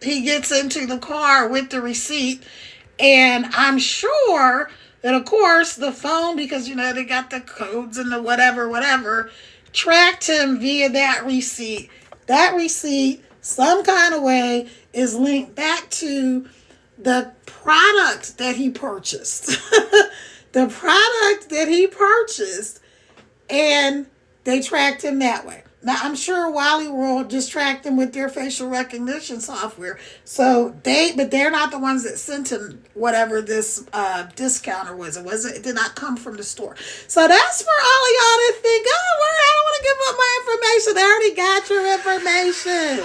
Speaker 1: He gets into the car with the receipt. And I'm sure that, of course, the phone, because, they got the codes and the whatever, tracked him via that receipt. That receipt, some kind of way, is linked back to the product that he purchased. The product that he purchased, and they tracked him that way. Now, I'm sure Wally World just tracked him with their facial recognition software. So but they're not the ones that sent him whatever this discounter was. It did not come from the store. So that's for all of y'all that think, I don't want to give up my information. They already got your information.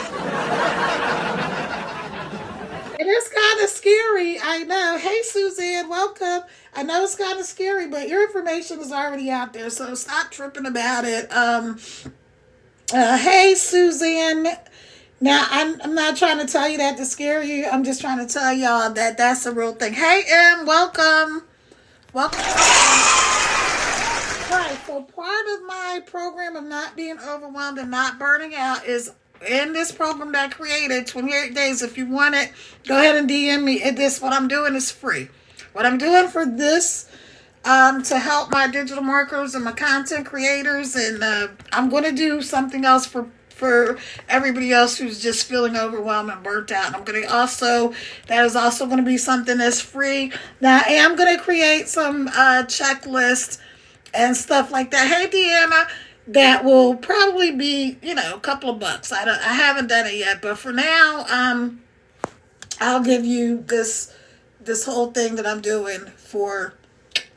Speaker 1: It is kind of scary, I know. Hey, Suzanne, welcome. I know it's kind of scary, but your information is already out there, so stop tripping about it. Hey, Suzanne. Now, I'm not trying to tell you that to scare you. I'm just trying to tell y'all that that's a real thing. Hey, M, welcome. Welcome. Right, so part of my program of not being overwhelmed and not burning out is in this program that I created, 28 days. If you want it, go ahead and DM me. What I'm doing is free. What I'm doing for this, to help my digital marketers and my content creators, and I'm going to do something else for everybody else who's just feeling overwhelmed and burnt out. And I'm going to also, that is also going to be something that's free. Now, I am going to create some checklists and stuff like that. Hey, Deanna, that will probably be, a couple of bucks. I haven't done it yet, but for now, I'll give you this whole thing that I'm doing for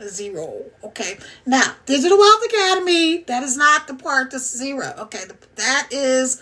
Speaker 1: zero. Okay. Now, Digital Wealth Academy, that is not the part that's zero. Okay. That is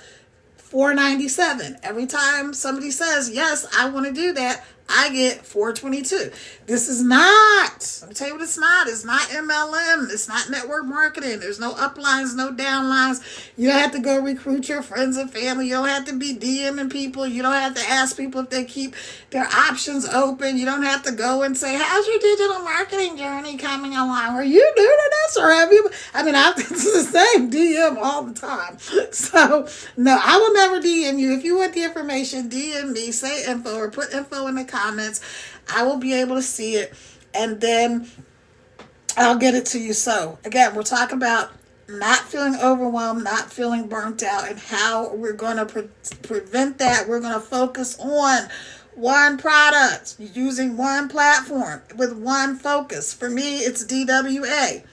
Speaker 1: $497. Every time somebody says, yes, I want to do that, I get $422. This is not, let me tell you what it's not. It's not MLM. It's not network marketing. There's no uplines, no downlines. You don't have to go recruit your friends and family. You don't have to be DMing people. You don't have to ask people if they keep their options open. You don't have to go and say, how's your digital marketing journey coming along? Are you doing this, or have you? It's the same DM all the time. So, no, I will never DM you. If you want the information, DM me, say info, or put info in the comments. I will be able to see it, and then I'll get it to you. So again, we're talking about not feeling overwhelmed, not feeling burnt out, and how we're going to prevent that. We're going to focus on one product, using one platform with one focus. For me, it's DWA.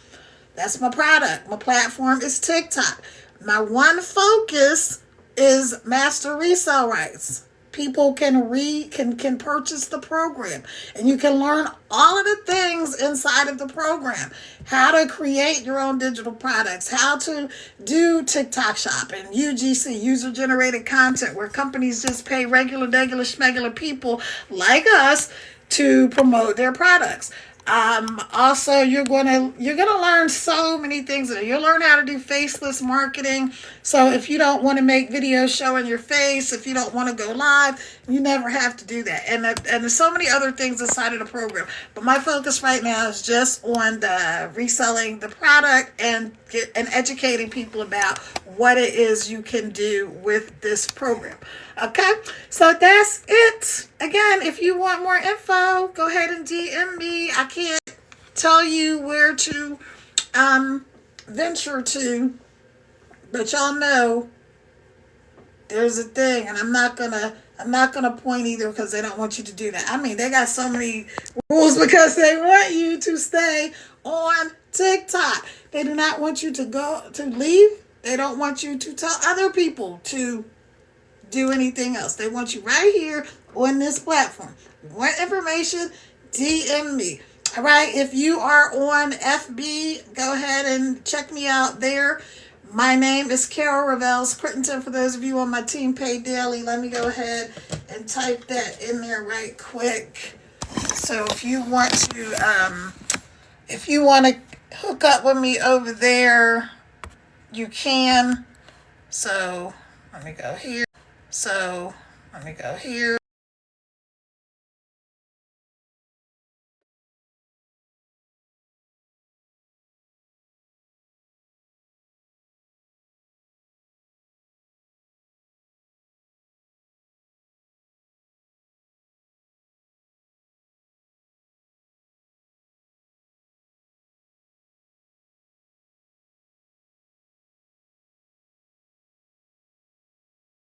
Speaker 1: That's my product. My platform is TikTok. My one focus is master resale rights. People can purchase the program, and you can learn all of the things inside of the program. How to create your own digital products, how to do TikTok shop and UGC, user generated content, where companies just pay regular schmegular people like us to promote their products. Also, you're gonna learn so many things. You'll learn how to do faceless marketing. So if you don't want to make videos showing your face, if you don't want to go live, you never have to do that. And there's so many other things inside of the program. But my focus right now is just on the reselling the product and educating people about what it is you can do with this program. Okay, so that's it. Again, if you want more info, go ahead and DM me. I can't tell you where to venture to, but y'all know there's a thing, and I'm not gonna point either, because they don't want you to do that. I mean, they got so many rules because they want you to stay on TikTok. They do not want you to leave. They don't want you to tell other people to do anything else. They want you right here on this platform. Want information? DM me. All right. If you are on FB, go ahead and check me out there. My name is Carol Reveles Crittenton. For those of you on my Team Pay Daily, let me go ahead and type that in there right quick. So if you want to hook up with me over there, you can. So let me go here.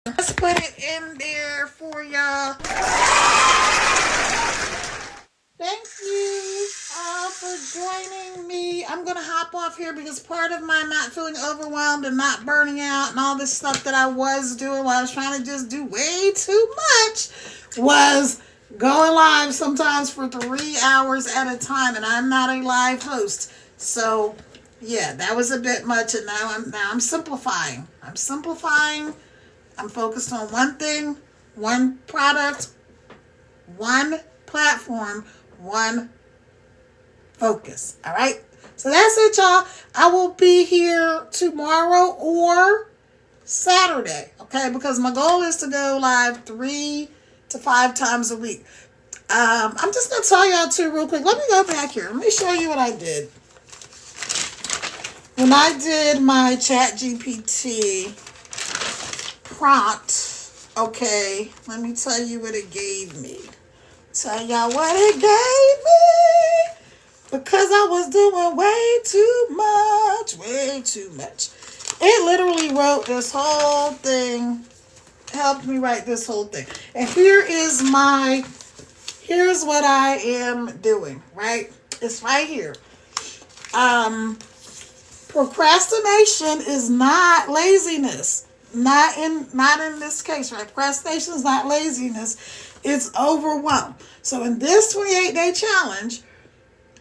Speaker 1: Let's put it in there for y'all. Thank you all for joining me. I'm going to hop off here because part of my not feeling overwhelmed and not burning out and all this stuff that I was doing while I was trying to just do way too much was going live sometimes for 3 hours at a time, and I'm not a live host. So, yeah, that was a bit much, and now I'm simplifying. I'm focused on one thing, one product, one platform, one focus. All right? So that's it, y'all. I will be here tomorrow or Saturday, okay? Because my goal is to go live 3 to 5 times a week. I'm just going to tell y'all too real quick. Let me go back here. Let me show you what I did. When I did my ChatGPT prompt, okay, let me tell you what it gave me. Tell y'all what it gave me. Because I was doing way too much. It literally wrote this whole thing, helped me write this whole thing. And here's what I am doing, right? It's right here. Procrastination is not laziness. Not in this case, right? Procrastination is not laziness. It's overwhelm. So in this 28-day challenge,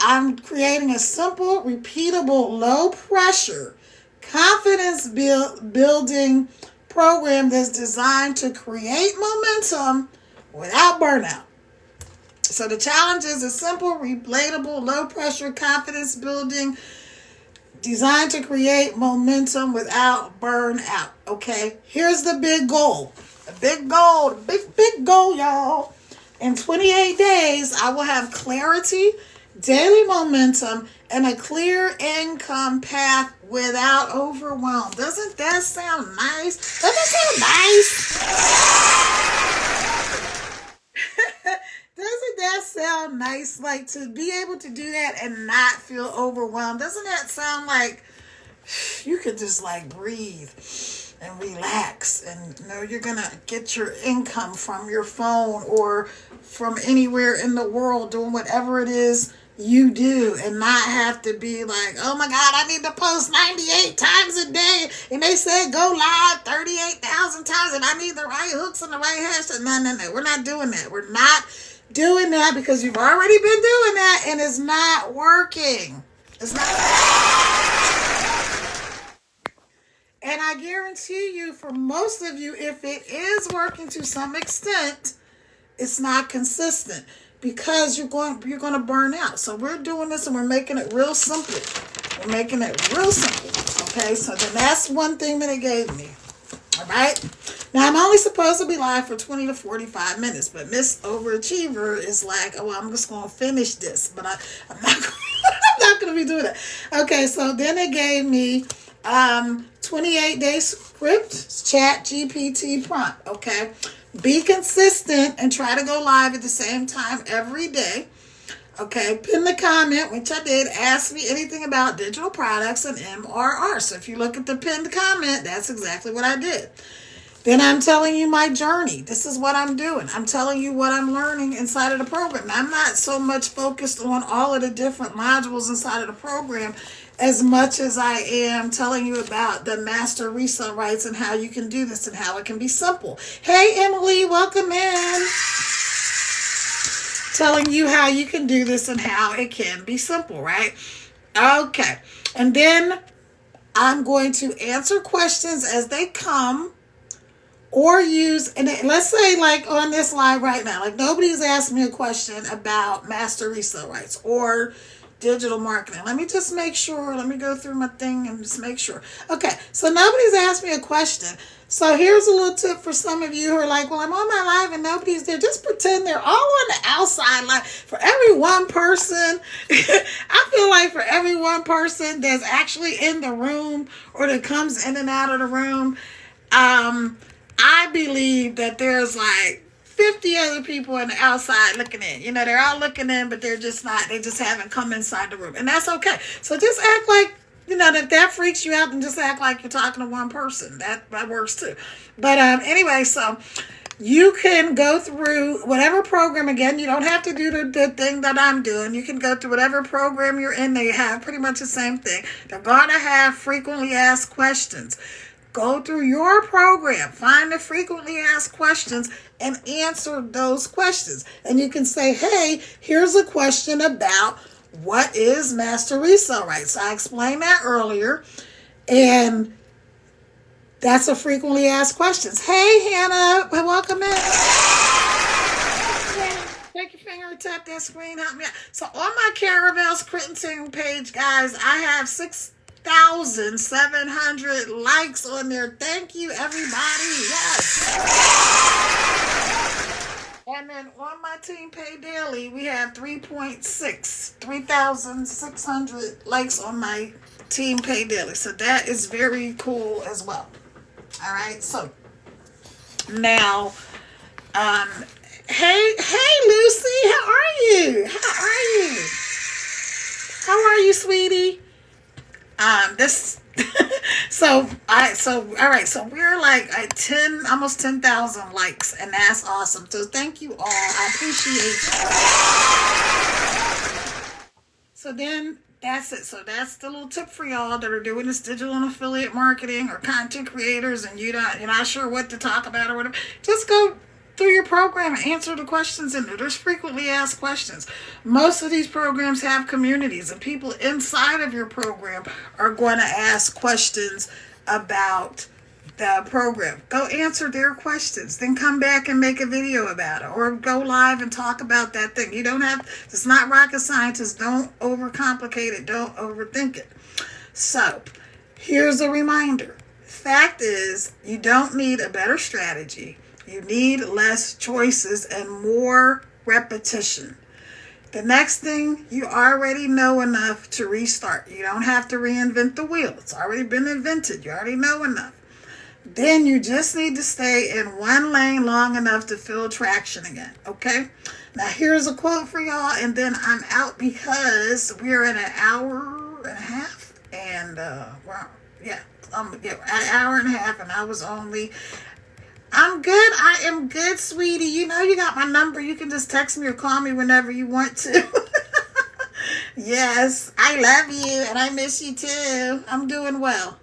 Speaker 1: I'm creating a simple, repeatable, low pressure, confidence building program that's designed to create momentum without burnout. So the challenge is a simple, relatable, low pressure, confidence building designed to create momentum without burnout. Okay, here's the big goal. A big goal, big goal, y'all. In 28 days, I will have clarity, daily momentum, and a clear income path without overwhelm. Doesn't that sound nice? Doesn't that sound nice? Doesn't that sound nice? Like, to be able to do that and not feel overwhelmed. Doesn't that sound like you could just like breathe and relax and know you're going to get your income from your phone or from anywhere in the world doing whatever it is you do and not have to be like, oh my God, I need to post 98 times a day. And they said go live 38,000 times and I need the right hooks and the right hashtag. No. We're not doing that. We're not doing that because you've already been doing that and it's not working. It's not. And I guarantee you, for most of you, if it is working to some extent, it's not consistent because you're going to burn out. So we're doing this and we're making it real simple. We're making it real simple. Okay, so then that's one thing that it gave me. All right. Now, I'm only supposed to be live for 20 to 45 minutes, but Miss Overachiever is like, oh, I'm just going to finish this, but I'm not going to be doing that. Okay, so then it gave me 28-day script, chat GPT prompt, okay? Be consistent and try to go live at the same time every day. Okay, pin the comment, which I did. Ask me anything about digital products and MRR. So if you look at the pinned comment, that's exactly what I did. Then I'm telling you my journey. This is what I'm doing. I'm telling you what I'm learning inside of the program. I'm not so much focused on all of the different modules inside of the program as much as I am telling you about the master resale rights and how you can do this and how it can be simple. Hey, Emily, welcome in. Telling you how you can do this and how it can be simple, right? Okay. And then I'm going to answer questions as they come or use, and let's say like on this live right now, like nobody's asked me a question about master resale rights or digital marketing. Let me just make sure. Let me go through my thing and just make sure. Okay, so nobody's asked me a question. So here's a little tip for some of you who are like, well, I'm on my live and nobody's there. Just pretend they're all on the outside. Like for every one person, I feel like for every one person that's actually in the room or that comes in and out of the room, I believe that there's like 50 other people on the outside looking in. You know, they're all looking in, but they're just not, they just haven't come inside the room. And that's okay. So just act like, you know, if that freaks you out, then just act like you're talking to one person. That works too. But anyway, so you can go through whatever program. Again, you don't have to do the thing that I'm doing. You can go through whatever program you're in. They have pretty much the same thing. They're going to have frequently asked questions. Go through your program, find the frequently asked questions, and answer those questions. And you can say, hey, here's a question about what is master resale rights. I explained that earlier, and that's a frequently asked questions. Hey, Hannah, welcome in. Take your finger and tap that screen, help me out. So on my Caravel's Critting page, guys, I have 6,700 likes on there. Thank you, everybody. Yes. And then on my Team Pay Daily, we have 3,600 likes on my Team Pay Daily. So that is very cool as well. All right. So Now, um, hey, Lucy, how are you? How are you? How are you, sweetie? This. All right, so we're like at 10, almost 10,000 likes, and that's awesome. So thank you all. I appreciate you. So then that's it. So that's the little tip for y'all that are doing this digital and affiliate marketing or content creators, and you're not sure what to talk about or whatever. Just go through your program and answer the questions in there. There's frequently asked questions. Most of these programs have communities, and people inside of your program are going to ask questions about the program. Go answer their questions, then come back and make a video about it, or go live and talk about that thing. You don't have, it's not rocket science. Don't overcomplicate it. Don't overthink it. So here's a reminder. Fact is, you don't need a better strategy. You need less choices and more repetition. The next thing, you already know enough to restart. You don't have to reinvent the wheel. It's already been invented. You already know enough. Then you just need to stay in one lane long enough to feel traction again, okay? Now, here's a quote for y'all, and then I'm out because we're in an hour and a half, and, an hour and a half, and I'm good. I am good, sweetie. You know you got my number. You can just text me or call me whenever you want to. Yes, I love you, and I miss you too. I'm doing well.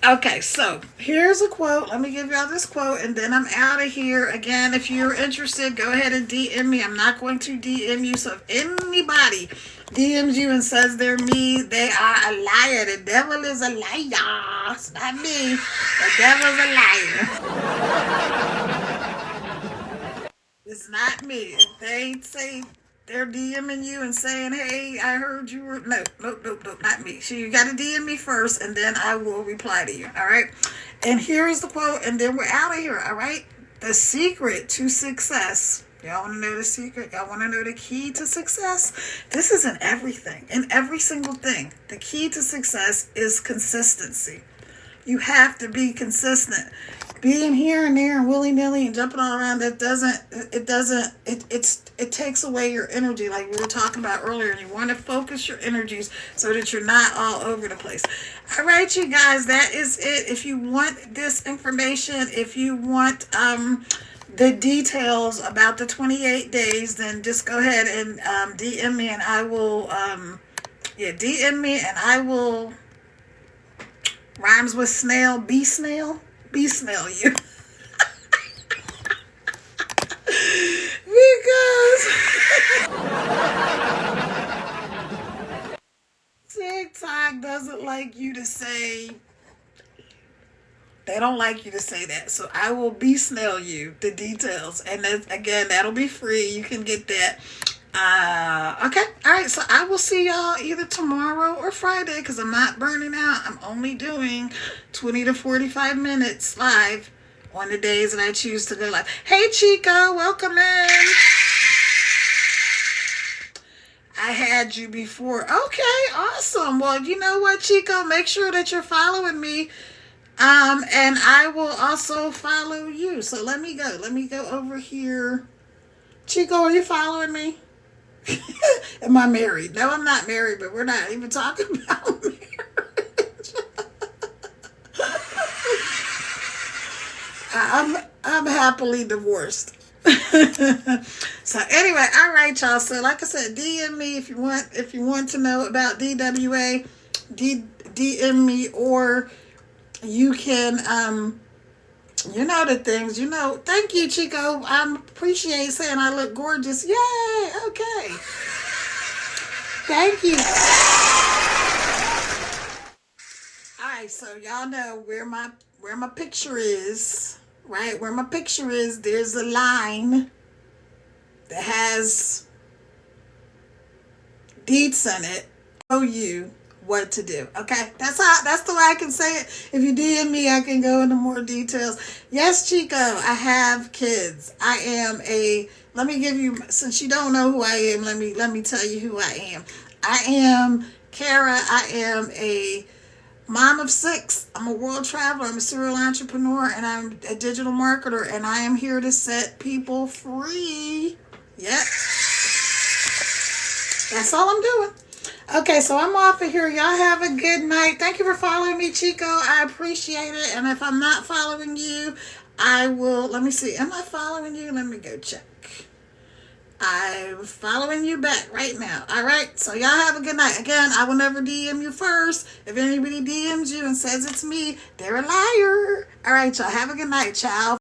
Speaker 1: Okay, so here's a quote. Let me give y'all this quote, and then I'm out of here. Again, if you're interested, go ahead and DM me. I'm not going to DM you, so if anybody DMs you and says they're me, they are a liar. The devil is a liar. It's not me. The devil's a liar. It's not me. If they say they're DMing you and saying, hey, I heard you were... No, not me. So you got to DM me first, and then I will reply to you, all right? And here's the quote, and then we're out of here, all right? The secret to success. Y'all want to know the secret? Y'all want to know the key to success? This is in everything, in every single thing. The key to success is consistency. You have to be consistent. Being here and there and willy-nilly and jumping all around, it takes away your energy, like we were talking about earlier. You want to focus your energies so that you're not all over the place. All right, you guys, that is it. If you want this information, if you want the details about the 28 days, then just go ahead and DM me, and I will DM me, and I will... Rhymes with snail, be snail you. Because TikTok doesn't like you to say, they don't like you to say that. So I will be snail you the details. And then, again, that'll be free. You can get that. Okay. All right. So I will see y'all either tomorrow or Friday, because I'm not burning out. I'm only doing 20 to 45 minutes live on the days that I choose to go live. Hey, Chico, welcome in. I had you before. Okay, awesome. Well, you know what, Chico? Make sure that you're following me. And I will also follow you. So let me go. Let me go over here. Chico, are you following me? Am I married? No, I'm not married, but we're not even talking about marriage. I'm happily divorced. So anyway, all right, y'all. So like I said, DM me if you want to know about DWA. DM me, or you can you know the things, you know. Thank you, Chico. I appreciate saying I look gorgeous. Yay! Okay. Thank you. All right, so y'all know where my picture is, right? Where my picture is, there's a line that has deeds in it. Show you what to do. Okay, that's the way I can say it. If you DM me, I can go into more details. Yes, Chico, I have kids. I am let me give you, since you don't know who I am, let me tell you who I am. I am Kara. I am a Mom of 6. I'm a world traveler. I'm a serial entrepreneur, and I'm a digital marketer, and I am here to set people free. Yep. That's all I'm doing. Okay, so I'm off of here. Y'all have a good night. Thank you for following me, Chico. I appreciate it. And if I'm not following you, I will. Let me see. Am I following you? Let me go check. I'm following you back right now. All right. So y'all have a good night. Again, I will never DM you first. If anybody DMs you and says it's me, they're a liar. All right, y'all have a good night. Ciao.